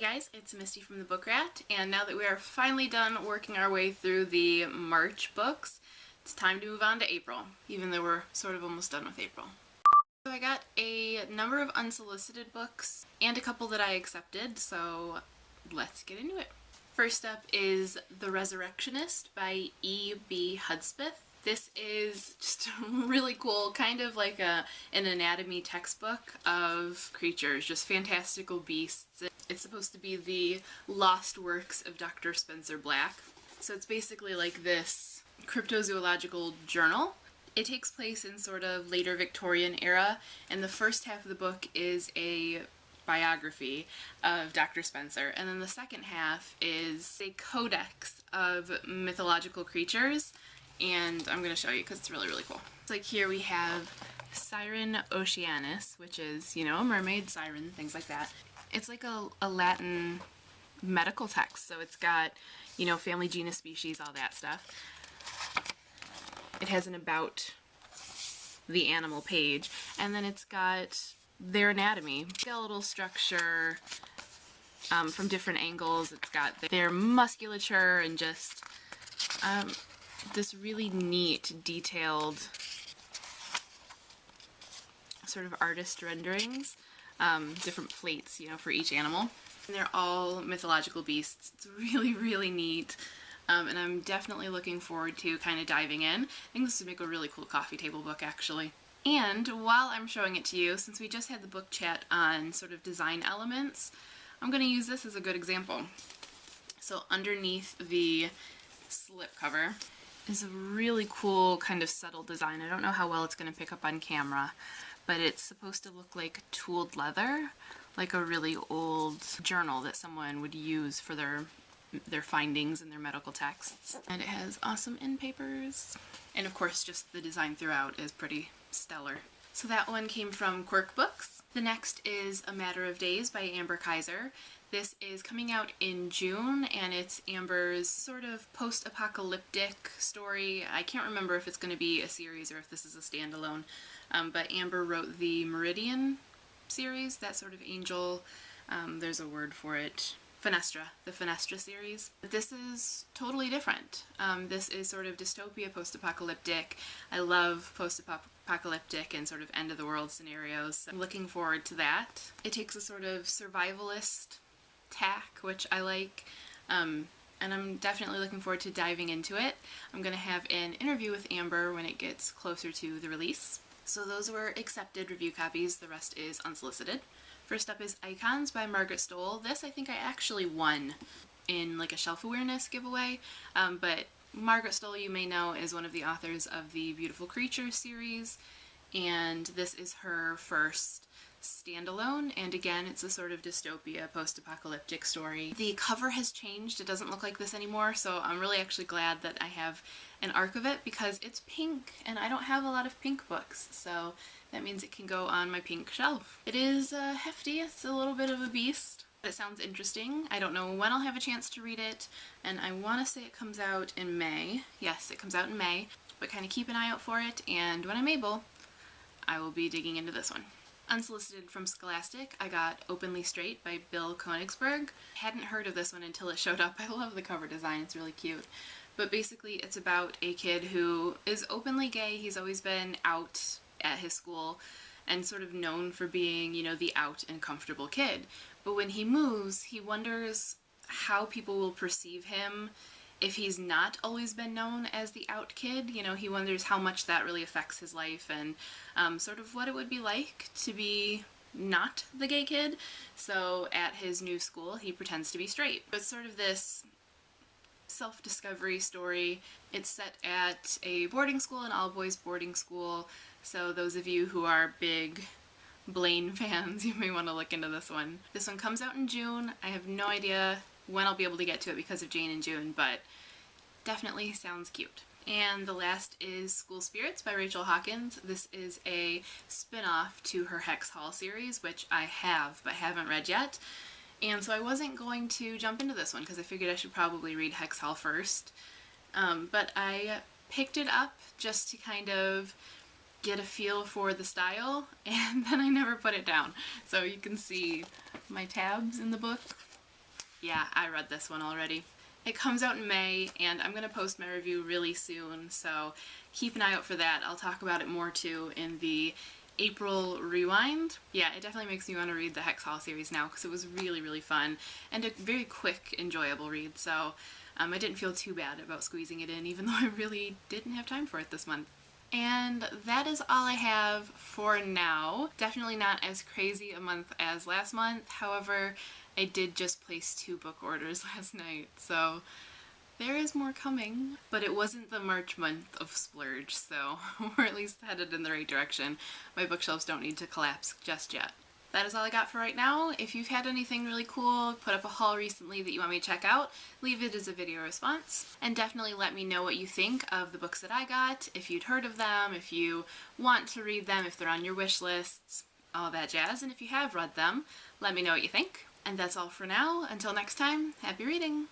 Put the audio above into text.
guys, it's Misty from the Book Rat, and now that we are finally done working our way through the March books, it's time to move on to April, even though we're sort of almost done with April. So I got a number of unsolicited books and a couple that I accepted, so let's get into it. First up is The Resurrectionist by E.B. Hudspeth. This is just really cool, kind of like an anatomy textbook of creatures, just fantastical beasts. It's supposed to be the lost works of Dr. Spencer Black. So it's basically like this cryptozoological journal. It takes place in sort of later Victorian era, and the first half of the book is a biography of Dr. Spencer, and then the second half is a codex of mythological creatures. And I'm going to show you because it's really, really cool. It's like here we have Siren Oceanus, which is, you know, a mermaid, siren, things like that. It's like a Latin medical text, so it's got, you know, family, genus, species, all that stuff. It has an about the animal page, and then it's got their anatomy, skeletal structure from different angles. It's got their musculature and just this really neat, detailed sort of artist renderings, different plates, you know, for each animal. And they're all mythological beasts. It's really, really neat. And I'm definitely looking forward to kind of diving in. I think this would make a really cool coffee table book, actually. And while I'm showing it to you, since we just had the book chat on sort of design elements, I'm going to use this as a good example. So underneath the slipcover is a really cool kind of subtle design. I don't know how well it's going to pick up on camera, but it's supposed to look like tooled leather, like a really old journal that someone would use for their findings in their medical texts. And it has awesome end papers. And of course, just the design throughout is pretty stellar. So that one came from Quirk Books. The next is A Matter of Days by Amber Kaiser. This is coming out in June, and it's Amber's sort of post-apocalyptic story. I can't remember if it's going to be a series or if this is a standalone, but Amber wrote the Meridian series, that sort of angel, there's a word for it, Fenestra, the Fenestra series. But this is totally different. This is sort of dystopia, post-apocalyptic. I love post-apocalyptic and sort of end-of-the-world scenarios. So I'm looking forward to that. It takes a sort of survivalist tack, which I like, and I'm definitely looking forward to diving into it. I'm going to have an interview with Amber when it gets closer to the release. So those were accepted review copies, the rest is unsolicited. First up is Icons by Margaret Stoll. This I think I actually won in like a shelf awareness giveaway, but Margaret Stoll, you may know, is one of the authors of the Beautiful Creatures series, and this is her first standalone, and again it's a sort of dystopia, post-apocalyptic story. The cover has changed, it doesn't look like this anymore, so I'm really actually glad that I have an arc of it because it's pink and I don't have a lot of pink books, so that means it can go on my pink shelf. It is hefty, it's a little bit of a beast. It sounds interesting. I don't know when I'll have a chance to read it, and I want to say it comes out in May. Yes, it comes out in May, but kind of keep an eye out for it, and when I'm able, I will be digging into this one. Unsolicited from Scholastic, I got Openly Straight by Bill Konigsberg. I hadn't heard of this one until it showed up. I love the cover design, it's really cute. But basically it's about a kid who is openly gay. He's always been out at his school and sort of known for being, you know, the out and comfortable kid. But when he moves, he wonders how people will perceive him if he's not always been known as the out kid. You know, he wonders how much that really affects his life and sort of what it would be like to be not the gay kid. So at his new school, he pretends to be straight. It's sort of this self-discovery story. It's set at a boarding school, an all-boys boarding school, so those of you who are big Blaine fans, you may want to look into this one. This one comes out in June. I have no idea when I'll be able to get to it because of Jane and June, but definitely sounds cute. And the last is School Spirits by Rachel Hawkins. This is a spin-off to her Hex Hall series, which I have but haven't read yet. And so I wasn't going to jump into this one because I figured I should probably read Hex Hall first. But I picked it up just to kind of get a feel for the style, and then I never put it down. So you can see my tabs in the book. Yeah, I read this one already. It comes out in May, and I'm going to post my review really soon, so keep an eye out for that. I'll talk about it more too in the April Rewind. Yeah, it definitely makes me want to read the Hex Hall series now because it was really, really fun and a very quick, enjoyable read, so I didn't feel too bad about squeezing it in, even though I really didn't have time for it this month. And that is all I have for now. Definitely not as crazy a month as last month, however, I did just place 2 book orders last night, so there is more coming. But it wasn't the March month of splurge, so we're at least headed in the right direction. My bookshelves don't need to collapse just yet. That is all I got for right now. If you've had anything really cool, put up a haul recently that you want me to check out, leave it as a video response. And definitely let me know what you think of the books that I got, if you'd heard of them, if you want to read them, if they're on your wish lists, all that jazz. And if you have read them, let me know what you think. And that's all for now. Until next time, happy reading!